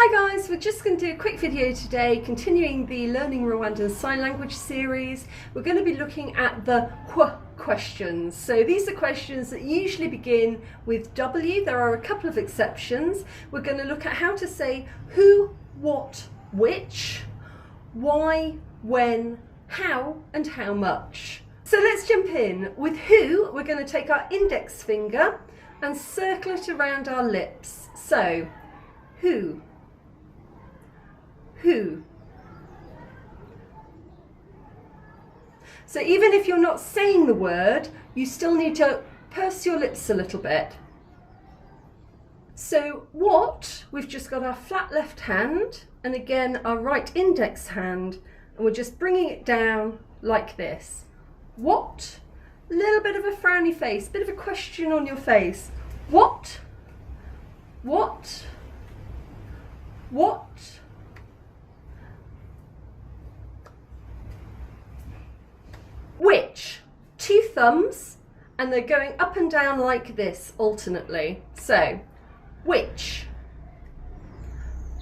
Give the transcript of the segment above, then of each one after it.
Hi guys, we're just going to do a quick video today continuing the Learning Rwandan Sign Language series. We're going to be looking at the questions. So these are questions that usually begin with W. There are a couple of exceptions. We're going to look at how to say who, what, which, why, when, how and how much. So let's jump in. With who, we're going to take our index finger and circle it around our lips. So who. Who. So even if you're not saying the word, you still need to purse your lips a little bit. So what, we've just got our flat left hand and again our right index hand, and we're just bringing it down like this. What? A little bit of a frowny face, bit of a question on your face. What? What? What? Which, two thumbs, and they're going up and down like this alternately. So, which,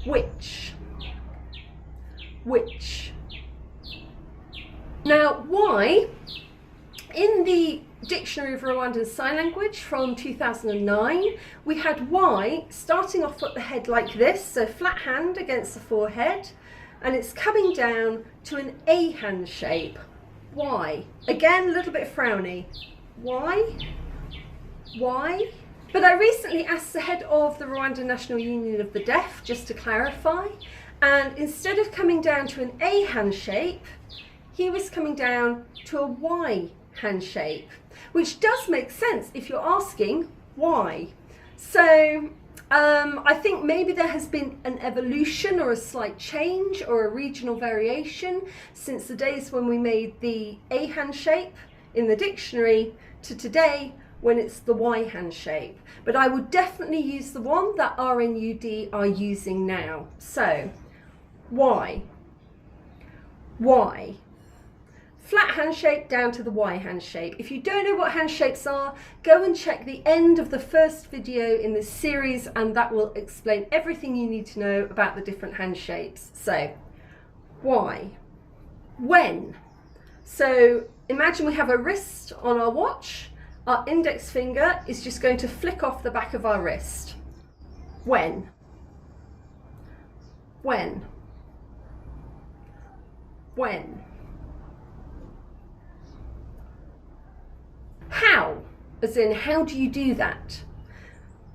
which, which. Now, why, in the Dictionary of Rwandan Sign Language from 2009, we had why starting off at the head like this, so flat hand against the forehead, and it's coming down to an A hand shape. Why? Again, a little bit frowny. Why? Why? But I recently asked the head of the Rwanda National Union of the Deaf just to clarify, and instead of coming down to an A hand shape, he was coming down to a Y hand shape, which does make sense if you're asking why. So I think maybe there has been an evolution or a slight change or a regional variation since the days when we made the A hand shape in the dictionary to today when it's the Y hand shape. But I would definitely use the one that RNUD are using now. So, why? Why? Flat hand shape down to the Y hand shape. If you don't know what hand shapes are, go and check the end of the first video in this series and that will explain everything you need to know about the different hand shapes. So, why? When? So, imagine we have a wrist on our watch. Our index finger is just going to flick off the back of our wrist. When? When? When? How, as in how do you do that?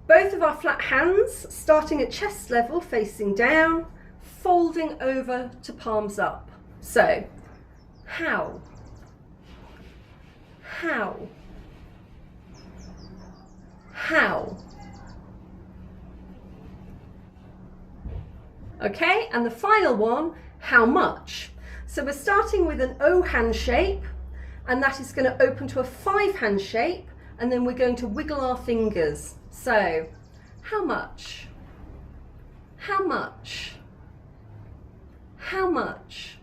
Both of our flat hands starting at chest level facing down, folding over to palms up. So, how? How? How? Okay, and the final one, how much? So we're starting with an O hand shape, and that is going to open to a 5 hand shape, and then we're going to wiggle our fingers. So, how much? How much? How much?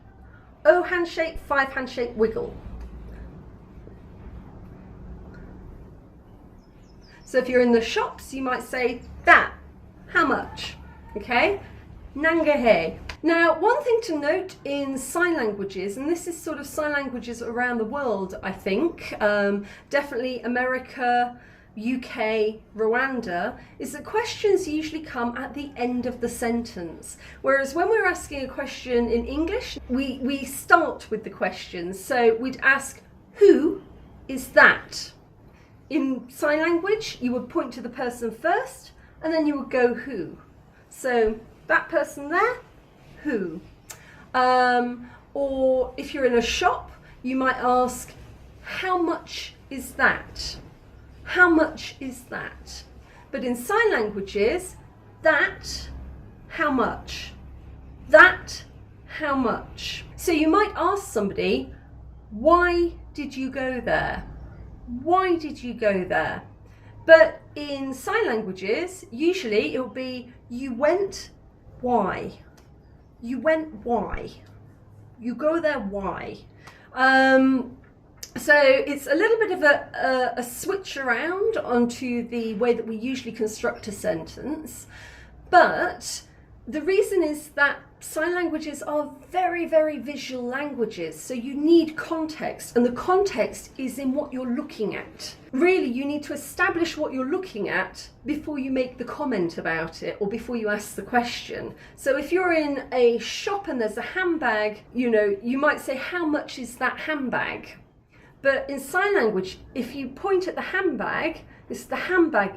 O hand shape, 5 hand shape, wiggle. So if you're in the shops, you might say that. How much? Okay? Nangahe. Now, one thing to note in sign languages, and this is sort of sign languages around the world, I think, definitely America, UK, Rwanda, is that questions usually come at the end of the sentence. Whereas when we're asking a question in English, we start with the question. So we'd ask, who is that? In sign language, you would point to the person first, and then you would go who. So that person there, who? Or if you're in a shop, you might ask, how much is that? How much is that? But in sign languages, that, how much? That, how much? So you might ask somebody, why did you go there? Why did you go there? But in sign languages, usually it will be, you went, why? You went, why? You go there, why? So it's a little bit of a switch around onto the way that we usually construct a sentence, but The reason is that sign languages are very, very visual languages, so you need context, and the context is in what you're looking at. Really, you need to establish what you're looking at before you make the comment about it or before you ask the question. So if you're in a shop and there's a handbag, you might say, how much is that handbag? But in sign language, if you point at the handbag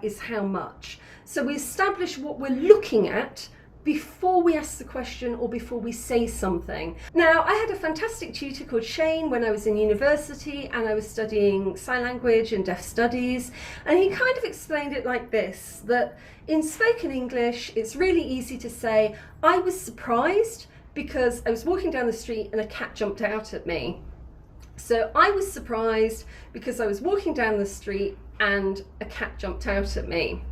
is how much. So we establish what we're looking at before we ask the question or before we say something. Now, I had a fantastic tutor called Shane when I was in university and I was studying sign language and deaf studies, and he kind of explained it like this, that in spoken English it's really easy to say, I was surprised because I was walking down the street and a cat jumped out at me. So I was surprised because I was walking down the street and a cat jumped out at me.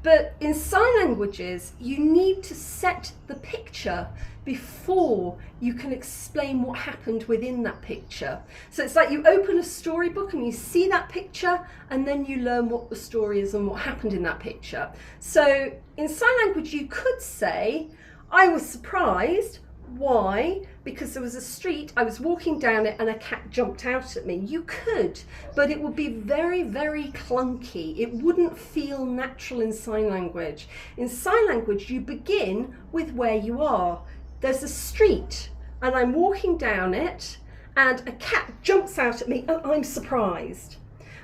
But in sign languages, you need to set the picture before you can explain what happened within that picture. So it's like you open a storybook and you see that picture, and then you learn what the story is and what happened in that picture. So in sign language, you could say, I was surprised. Why? Because there was a street, I was walking down it and a cat jumped out at me. You could, but it would be very, very clunky. It wouldn't feel natural in sign language. In sign language, you begin with where you are. There's a street and I'm walking down it and a cat jumps out at me and I'm surprised.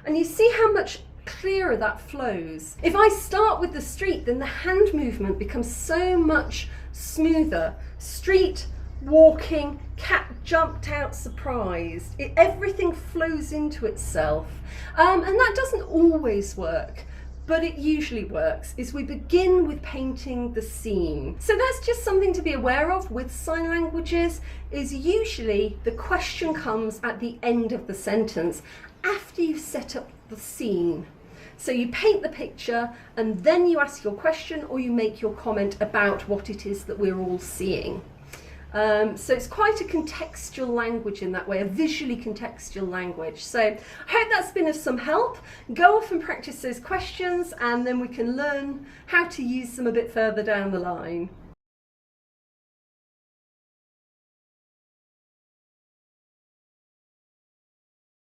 And you see how much clearer that flows. If I start with the street, then the hand movement becomes so much smoother. Street, walking, cat jumped out surprised. Everything flows into itself. And that doesn't always work, but it usually works, is we begin with painting the scene. So that's just something to be aware of with sign languages, is usually the question comes at the end of the sentence, after you've set up the scene. So you paint the picture and then you ask your question or you make your comment about what it is that we're all seeing. So it's quite a contextual language in that way, a visually contextual language. So I hope that's been of some help. Go off and practice those questions and then we can learn how to use them a bit further down the line.